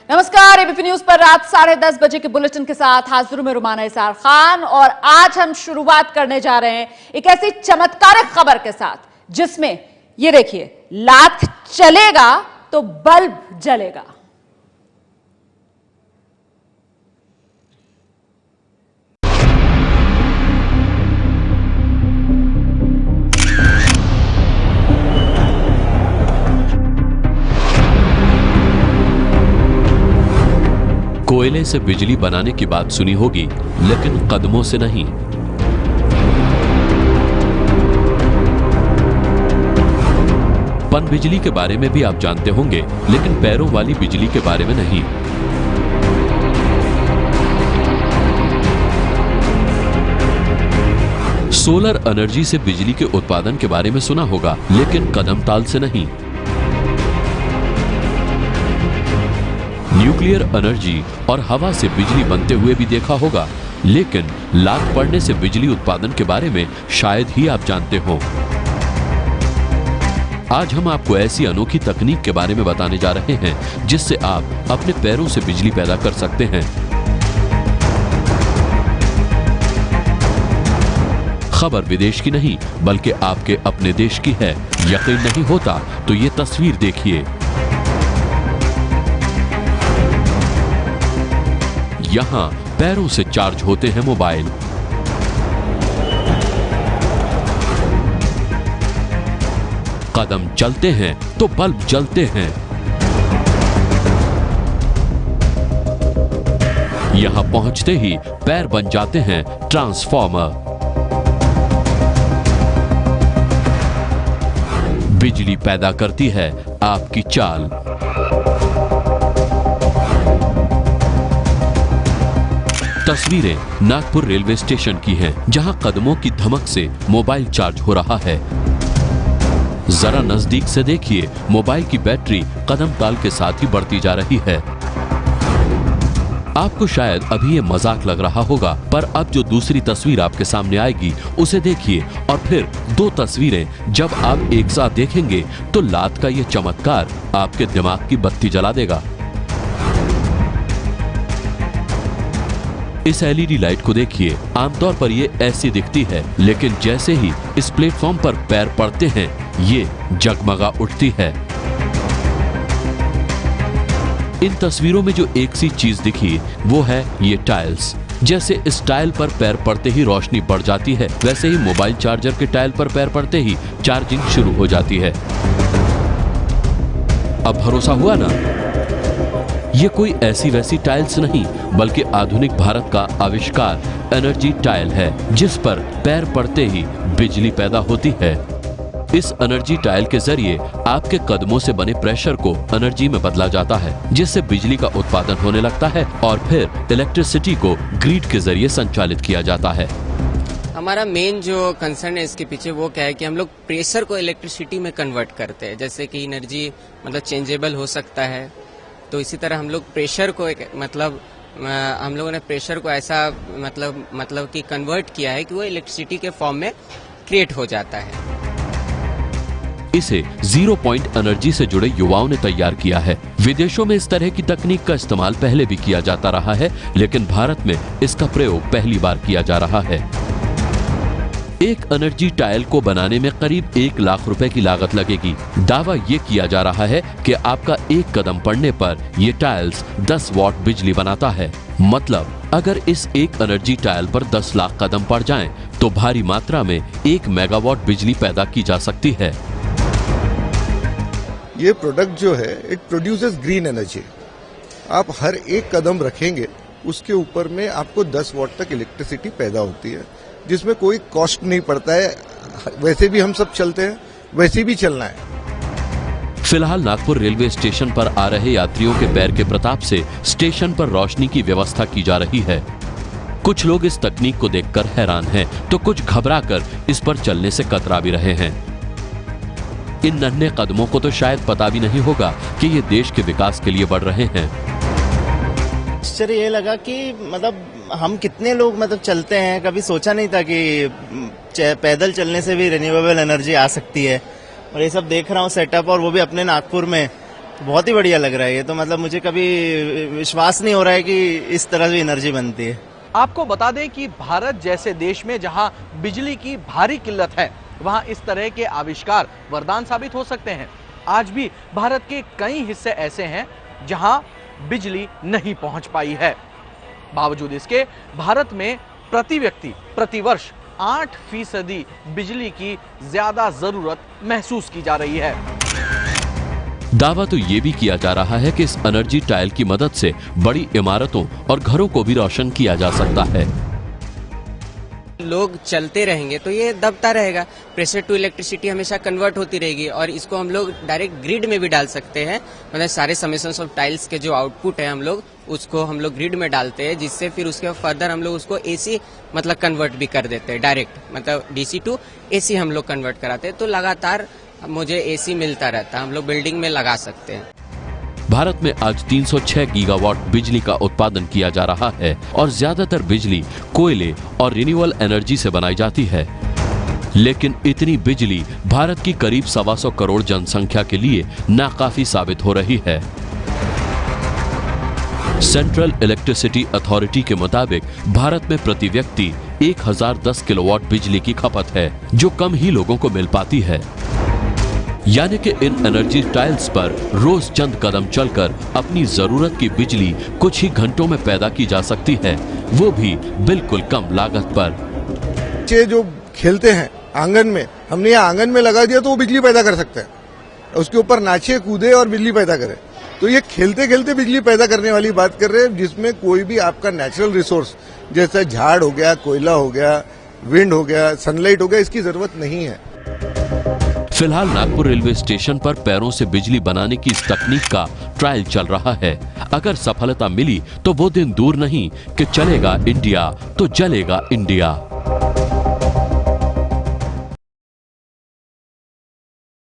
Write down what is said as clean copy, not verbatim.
नमस्कार, ABP news पर रात 10:30 बजे के बुलेटिन के साथ हाजिर में रुमाना इसार खान। और आज हम शुरुआत करने जा रहे हैं एक ऐसी चमत्कारिक खबर के साथ जिसमें ये देखिए, लात चलेगा तो बल्ब जलेगा। कोयले से बिजली बनाने की बात सुनी होगी, लेकिन कदमों से नहीं। पनबिजली के बारे में भी आप जानते होंगे, लेकिन पैरों वाली बिजली के बारे में नहीं। सोलर एनर्जी से बिजली के उत्पादन के बारे में सुना होगा, लेकिन कदम ताल से नहीं। न्यूक्लियर एनर्जी और हवा से बिजली बनते हुए भी देखा होगा, लेकिन लात पड़ने से बिजली उत्पादन के बारे में शायद ही आप जानते हो। आज हम आपको ऐसी अनोखी तकनीक के बारे में बताने जा रहे हैं जिससे आप अपने पैरों से बिजली पैदा कर सकते हैं। खबर विदेश की नहीं, बल्कि आपके अपने देश की है। यकीन नहीं होता तो ये तस्वीर देखिए। यहां पैरों से चार्ज होते हैं मोबाइल। कदम चलते हैं तो बल्ब जलते हैं। यहां पहुंचते ही पैर बन जाते हैं ट्रांसफॉर्मर। बिजली पैदा करती है आपकी चाल। तस्वीरें नागपुर रेलवे स्टेशन की हैं, जहां कदमों की धमक से मोबाइल चार्ज हो रहा है। जरा नजदीक से देखिए, मोबाइल की बैटरी कदम ताल के साथ ही बढ़ती जा रही है। आपको शायद अभी ये मजाक लग रहा होगा, पर अब जो दूसरी तस्वीर आपके सामने आएगी उसे देखिए, और फिर दो तस्वीरें जब आप एक साथ देखेंगे तो लात का ये चमत्कार आपके दिमाग की बत्ती जला देगा। इस एलईडी लाइट को देखिए। आमतौर पर ये ऐसी दिखती है, लेकिन जैसे ही इस प्लेटफॉर्म पर पैर पड़ते हैं ये जगमगा उठती है। इन तस्वीरों में जो एक सी चीज दिखी वो है ये टाइल्स। जैसे इस टाइल पर पैर पड़ते ही रोशनी बढ़ जाती है, वैसे ही मोबाइल चार्जर के टाइल पर पैर पड़ते ही चार्जिंग शुरू हो जाती है। अब भरोसा हुआ ना? ये कोई ऐसी वैसी टाइल्स नहीं, बल्कि आधुनिक भारत का आविष्कार एनर्जी टाइल है, जिस पर पैर पड़ते ही बिजली पैदा होती है। इस एनर्जी टाइल के जरिए आपके कदमों से बने प्रेशर को एनर्जी में बदला जाता है, जिससे बिजली का उत्पादन होने लगता है और फिर इलेक्ट्रिसिटी को ग्रिड के जरिए संचालित किया जाता है। हमारा मेन जो कंसर्न है इसके पीछे वो क्या है कि हम लोग प्रेशर को इलेक्ट्रिसिटी में कन्वर्ट करते हैं। जैसे कि एनर्जी मतलब चेंजेबल हो सकता है, तो इसी तरह हम लोग प्रेशर को हम लोगों ने प्रेशर को ऐसा मतलब कि कन्वर्ट किया है कि वो इलेक्ट्रिसिटी के फॉर्म में क्रिएट हो जाता है। इसे जीरो पॉइंट एनर्जी से जुड़े युवाओं ने तैयार किया है। विदेशों में इस तरह की तकनीक का इस्तेमाल पहले भी किया जाता रहा है, लेकिन भारत में इसका प्रयोग पहली बार किया जा रहा है। एक एनर्जी टाइल को बनाने में करीब 1 लाख रुपए की लागत लगेगी। दावा ये किया जा रहा है कि आपका एक कदम पड़ने पर ये टाइल्स 10 वॉट बिजली बनाता है। मतलब अगर इस एक एनर्जी टाइल पर 10 लाख कदम पड़ जाएं, तो भारी मात्रा में 1 मेगावाट बिजली पैदा की जा सकती है। ये प्रोडक्ट जो है इट प्रोड्यूसेस ग्रीन एनर्जी। आप हर एक कदम रखेंगे उसके ऊपर में आपको 10 वॉट तक इलेक्ट्रिसिटी पैदा होती है, जिसमें कोई कॉस्ट नहीं पड़ता है। वैसे भी हम सब चलते हैं, वैसे भी चलना है। फिलहाल नागपुर रेलवे स्टेशन पर आ रहे यात्रियों के पैर के प्रताप से स्टेशन पर रोशनी की व्यवस्था की जा रही है। कुछ लोग इस तकनीक को देखकर हैरान हैं, तो कुछ घबराकर इस पर चलने से कतरा भी रहे हैं। इन नन्हे कदमों को तो शायद पता भी नहीं होगा कि ये देश के विकास के लिए बढ़ रहे हैं। आश्चर्य ये लगा कि मतलब हम कितने लोग चलते हैं, कभी सोचा नहीं था कि पैदल चलने से भी रिन्यूएबल एनर्जी आ सकती है। और ये सब देख रहा हूँ सेटअप, और वो भी अपने नागपुर में, बहुत ही बढ़िया लग रहा है ये तो, मतलब मुझे कभी विश्वास नहीं हो रहा है कि इस तरह से एनर्जी बनती है। आपको बता दें कि भारत जैसे देश में जहां बिजली की भारी किल्लत है, वहां इस तरह के आविष्कार वरदान साबित हो सकते हैं। आज भी भारत के कई हिस्से ऐसे हैं जहां बिजली नहीं पहुंच पाई है। बावजूद इसके भारत में प्रति व्यक्ति प्रति वर्ष 8% बिजली की ज्यादा जरूरत महसूस की जा रही है। दावा तो ये भी किया जा रहा है कि इस एनर्जी टाइल की मदद से बड़ी इमारतों और घरों को भी रोशन किया जा सकता है। लोग चलते रहेंगे तो ये दबता रहेगा, प्रेशर टू इलेक्ट्रिसिटी हमेशा कन्वर्ट होती रहेगी और इसको हम लोग डायरेक्ट ग्रिड में भी डाल सकते हैं। मतलब सारे समेशंस ऑफ टाइल्स के जो आउटपुट है हम लोग उसको हम लोग ग्रिड में डालते हैं, जिससे फिर उसके फर्दर हम लोग उसको एसी मतलब कन्वर्ट भी कर देते हैं डायरेक्ट, मतलब डीसी टू एसी हम लोग कन्वर्ट कराते हैं। तो लगातार मुझे एसी मिलता रहता है, हम लोग बिल्डिंग में लगा सकते हैं। भारत में आज 306 गीगावाट बिजली का उत्पादन किया जा रहा है और ज्यादातर बिजली कोयले और रिन्यूएबल एनर्जी से बनाई जाती है। लेकिन इतनी बिजली भारत की करीब 125 करोड़ जनसंख्या के लिए नाकाफी साबित हो रही है। सेंट्रल इलेक्ट्रिसिटी अथॉरिटी के मुताबिक भारत में प्रति व्यक्ति 1010 किलोवाट बिजली की खपत है, जो कम ही लोगों को मिल पाती है। यानी कि इन एनर्जी टाइल्स पर रोज चंद कदम चलकर अपनी जरूरत की बिजली कुछ ही घंटों में पैदा की जा सकती है, वो भी बिल्कुल कम लागत पर। बच्चे जो खेलते हैं आंगन में, हमने यहाँ आंगन में लगा दिया तो वो बिजली पैदा कर सकते हैं, उसके ऊपर नाचे कूदे और बिजली पैदा करे। तो ये खेलते खेलते बिजली पैदा करने वाली बात कर रहे हैं, जिसमें कोई भी आपका नेचुरल रिसोर्स जैसे झाड़ हो गया, कोयला हो गया, विंड हो गया, सनलाइट हो गया, इसकी जरूरत नहीं है। फिलहाल नागपुर रेलवे स्टेशन पर पैरों से बिजली बनाने की इस तकनीक का ट्रायल चल रहा है। अगर सफलता मिली तो वो दिन दूर नहीं कि चलेगा इंडिया तो जलेगा इंडिया।